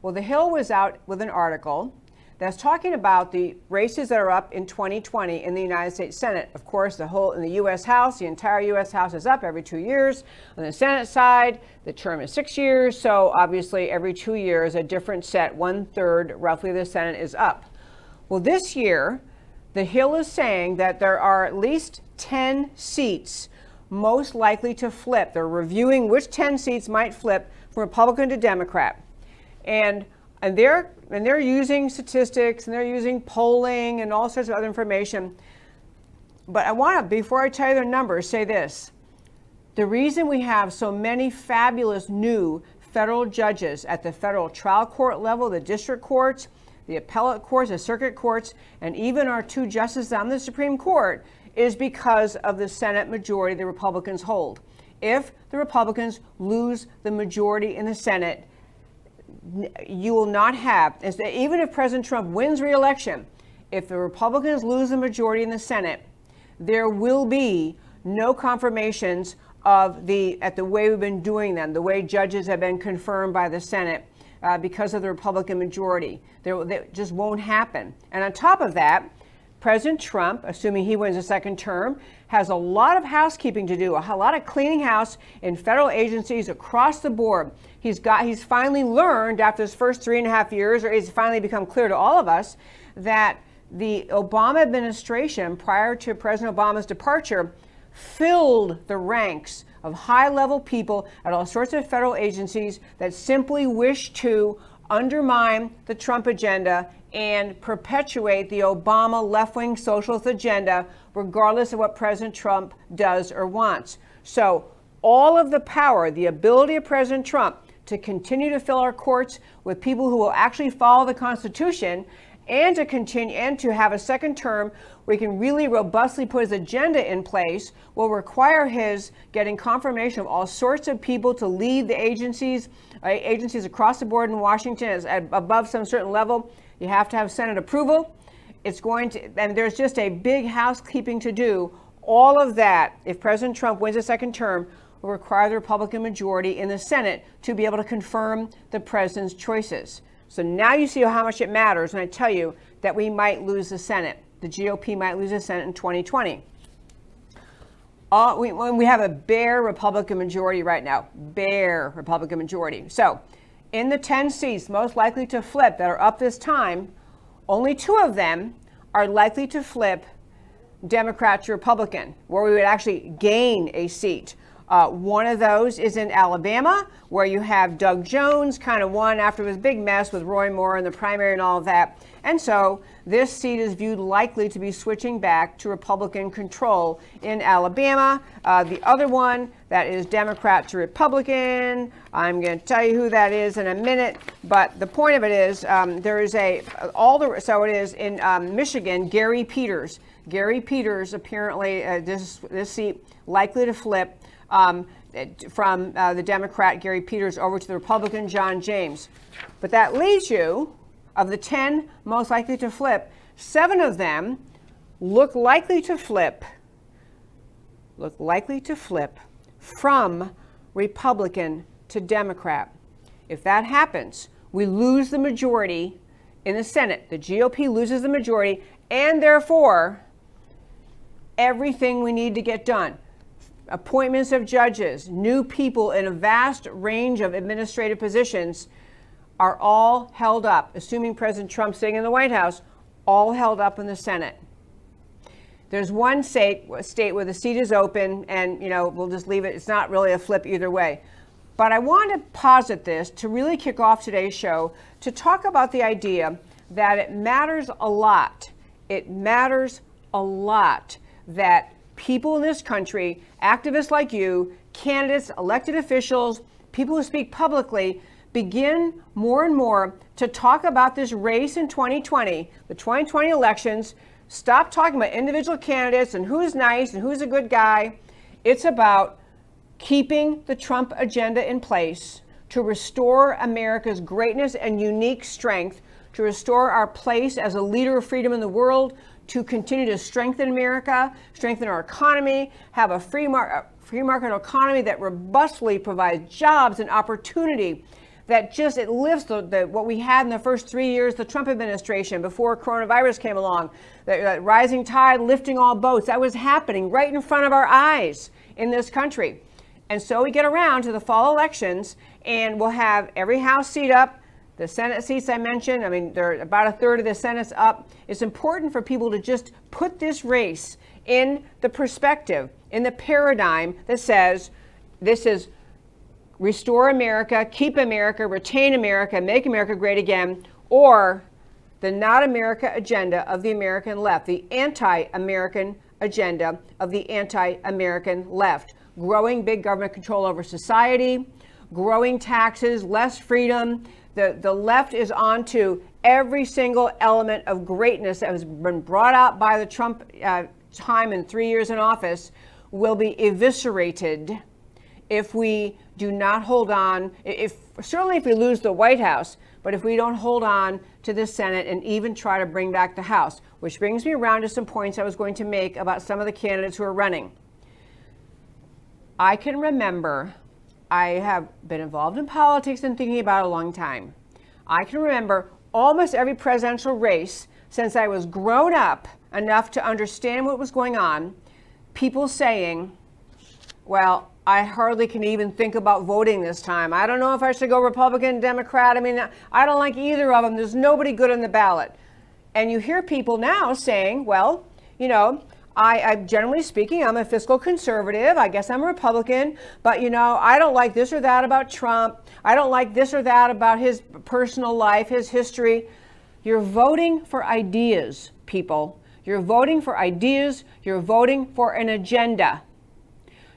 Well, The Hill was out with an article that's talking about the races that are up in 2020 in the United States Senate. Of course, in the U.S. House, the entire U.S. House is up every 2 years. On the Senate side, the term is 6 years. So obviously every 2 years, a different set, 1/3 roughly of the Senate is up. Well, this year, The Hill is saying that there are at least 10 seats most likely to flip. They're reviewing which 10 seats might flip from Republican to Democrat. And they're using statistics and they're using polling and all sorts of other information. But I want to, before I tell you their numbers, say this. The reason we have so many fabulous new federal judges at the federal trial court level, the district courts, the appellate courts, the circuit courts, and even our 2 justices on the Supreme Court is because of the Senate majority the Republicans hold. If the Republicans lose the majority in the Senate, you will not have, even if President Trump wins re-election, if the Republicans lose the majority in the Senate, there will be no confirmations of the way we've been doing them, the way judges have been confirmed by the Senate because of the Republican majority. They just won't happen. And on top of that, President Trump, assuming he wins a second term, has a lot of housekeeping to do, a lot of cleaning house in federal agencies across the board. He's finally learned after his first 3.5 years, or it's finally become clear to all of us, that the Obama administration, prior to President Obama's departure, filled the ranks of high-level people at all sorts of federal agencies that simply wish to undermine the Trump agenda and perpetuate the Obama left-wing socialist agenda, regardless of what President Trump does or wants. So all of the power, the ability of President Trump to continue to fill our courts with people who will actually follow the Constitution and to continue and to have a second term where he can really robustly put his agenda in place will require his getting confirmation of all sorts of people to lead the agencies across the board in Washington as above some certain level. You have to have Senate approval. And there's just a big housekeeping to do. All of that, if President Trump wins a second term, will require the Republican majority in the Senate to be able to confirm the president's choices. So now you see how much it matters when I tell you that we might lose the Senate. The GOP might lose the Senate in 2020. We have a bare Republican majority right now. Bare Republican majority. So in the 10 seats most likely to flip that are up this time, only 2 of them are likely to flip Democrat to Republican, where we would actually gain a seat. One of those is in Alabama, where you have Doug Jones kind of won after his big mess with Roy Moore in the primary and all of that. And so this seat is viewed likely to be switching back to Republican control in Alabama. The other one that is Democrat to Republican, I'm going to tell you who that is in a minute. But the point of it is so it is in Michigan, Gary Peters. Gary Peters apparently this seat likely to flip from the Democrat Gary Peters over to the Republican John James. But that leaves you, of the 10 most likely to flip, 7 of them look likely to flip from Republican to Democrat. If that happens, we lose the majority in the Senate. The GOP loses the majority, and therefore everything we need to get done. Appointments of judges, new people in a vast range of administrative positions are all held up, assuming President Trump staying in the White House, all held up in the Senate. There's one state where the seat is open and, we'll just leave it. It's not really a flip either way. But I want to posit this to really kick off today's show to talk about the idea that it matters a lot. It matters a lot that people in this country, activists like you, candidates, elected officials, people who speak publicly, begin more and more to talk about this race in 2020, the 2020 elections. Stop talking about individual candidates and who's nice and who's a good guy. It's about keeping the Trump agenda in place to restore America's greatness and unique strength, to restore our place as a leader of freedom in the world, to continue to strengthen America, strengthen our economy, have a free market economy that robustly provides jobs and opportunity, that just, it lifts what we had in the first 3 years, the Trump administration, before coronavirus came along, that rising tide lifting all boats. That was happening right in front of our eyes in this country. And so we get around to the fall elections, and we'll have every House seat up. The Senate seats I mentioned, I mean, they're about a third of the Senate's up. It's important for people to just put this race in the perspective, in the paradigm that says this is restore America, keep America, retain America, make America great again, or the not America agenda of the American left, the anti-American agenda of the anti-American left. Growing big government control over society, growing taxes, less freedom. The left is onto every single element of greatness that has been brought out by the Trump time in 3 years in office will be eviscerated if we do not hold on, certainly if we lose the White House, but if we don't hold on to the Senate and even try to bring back the House, which brings me around to some points I was going to make about some of the candidates who are running. I can remember, I have been involved in politics and thinking about it a long time. I can remember almost every presidential race since I was grown up enough to understand what was going on, people saying, well, I hardly can even think about voting this time. I don't know if I should go Republican, Democrat. I mean, I don't like either of them. There's nobody good on the ballot. And you hear people now saying, well, you know, I generally speaking, I'm a fiscal conservative. I guess I'm a Republican, but you know, I don't like this or that about Trump. I don't like this or that about his personal life, his history. You're voting for ideas, people. You're voting for ideas. You're voting for an agenda.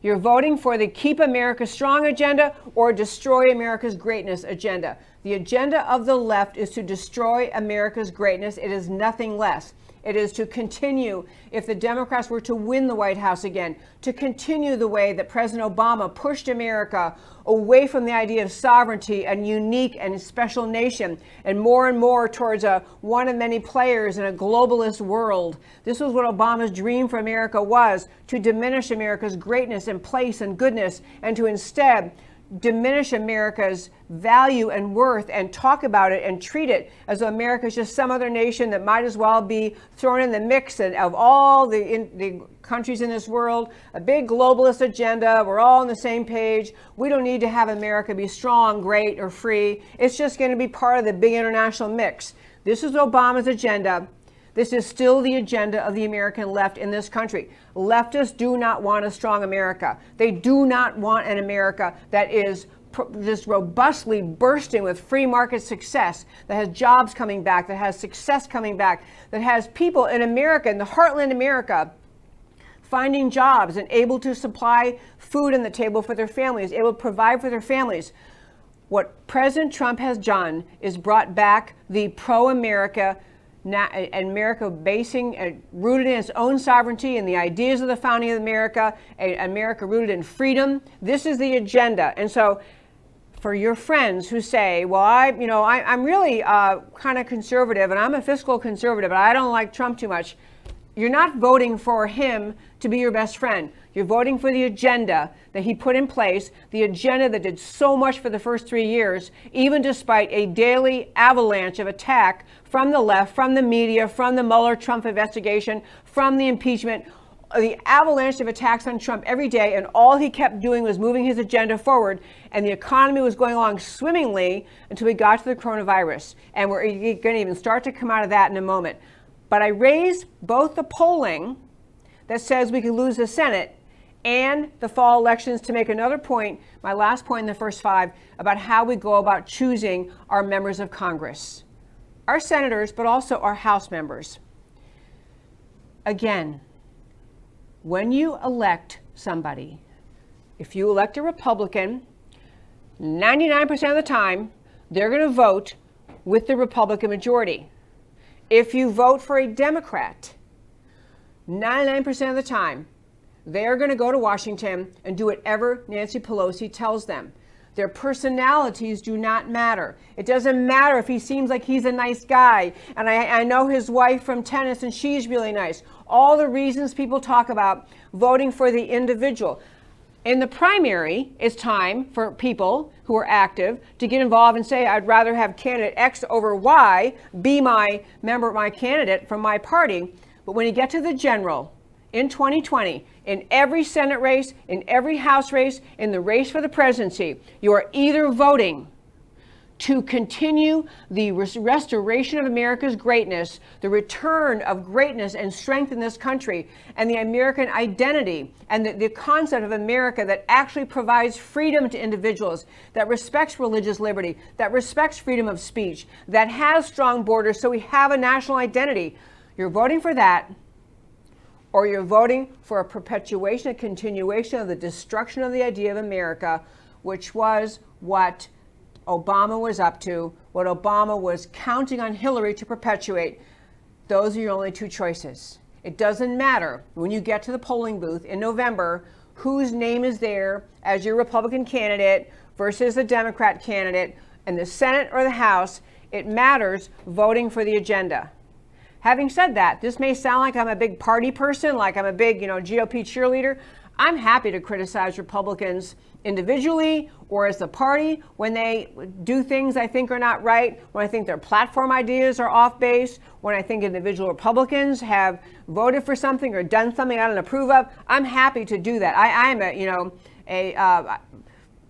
You're voting for the Keep America Strong agenda or Destroy America's Greatness agenda. The agenda of the left is to destroy America's greatness. It is nothing less. It is to continue, if the Democrats were to win the White House again, to continue the way that President Obama pushed America away from the idea of sovereignty and unique and special nation and more towards a one of many players in a globalist world. This was what Obama's dream for America was, to diminish America's greatness and place and goodness, and to instead diminish America's value and worth and talk about it and treat it as though America is just some other nation that might as well be thrown in the mix of all the countries in this world, a big globalist agenda. We're all on the same page. We don't need to have America be strong, great, or free. It's just going to be part of the big international mix. This is Obama's agenda. This is still the agenda of the American left in this country. Leftists do not want a strong America. They do not want an America that is just robustly bursting with free market success, that has jobs coming back, that has success coming back, that has people in America, in the heartland America, finding jobs and able to supply food on the table for their families, able to provide for their families. What President Trump has done is brought back the pro-America America rooted in its own sovereignty and the ideas of the founding of America, America rooted in freedom. This is the agenda. And so for your friends who say, well, I'm really kind of conservative and I'm a fiscal conservative, but I don't like Trump too much. You're not voting for him to be your best friend. You're voting for the agenda that he put in place, the agenda that did so much for the first 3 years, even despite a daily avalanche of attack from the left, from the media, from the Mueller-Trump investigation, from the impeachment, the avalanche of attacks on Trump every day, and all he kept doing was moving his agenda forward, and the economy was going along swimmingly until we got to the coronavirus. And we're going to even start to come out of that in a moment. But I raised both the polling that says we could lose the Senate and the fall elections to make another point, my last point in the first 5, about how we go about choosing our members of Congress, our senators, but also our House members. Again, when you elect somebody, if you elect a Republican, 99% of the time, they're going to vote with the Republican majority. If you vote for a Democrat, 99% of the time, they're going to go to Washington and do whatever Nancy Pelosi tells them. Their personalities do not matter. It doesn't matter if he seems like he's a nice guy. And I know his wife from tennis and she's really nice. All the reasons people talk about voting for the individual. In the primary, it's time for people who are active to get involved and say, I'd rather have candidate X over Y be my member, my candidate from my party. But when you get to the general in 2020, in every Senate race, in every House race, in the race for the presidency, you are either voting to continue the restoration of America's greatness, the return of greatness and strength in this country, and the American identity, and the concept of America that actually provides freedom to individuals, that respects religious liberty, that respects freedom of speech, that has strong borders so we have a national identity. You're voting for that, or you're voting for a perpetuation, a continuation of the destruction of the idea of America, which was what Obama was up to, what Obama was counting on Hillary to perpetuate. Those are your only two choices. It doesn't matter when you get to the polling booth in November whose name is there as your Republican candidate versus the Democrat candidate in the Senate or the House. It matters voting for the agenda. Having said that, this may sound like I'm a big party person, like I'm a big, GOP cheerleader. I'm happy to criticize Republicans individually or as a party when they do things I think are not right, when I think their platform ideas are off base, when I think individual Republicans have voted for something or done something I don't approve of. I'm happy to do that. I'm a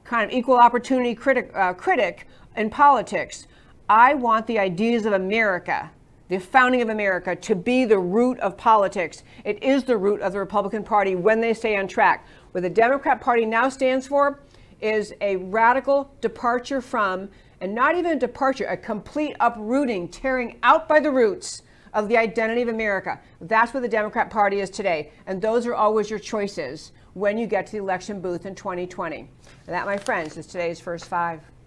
kind of equal opportunity critic in politics. I want the ideas of America, the founding of America, to be the root of politics. It is the root of the Republican Party when they stay on track. What the Democrat Party now stands for is a radical departure from, and not even a departure, a complete uprooting, tearing out by the roots of the identity of America. That's what the Democrat Party is today. And those are always your choices when you get to the election booth in 2020. And that, my friends, is today's First Five.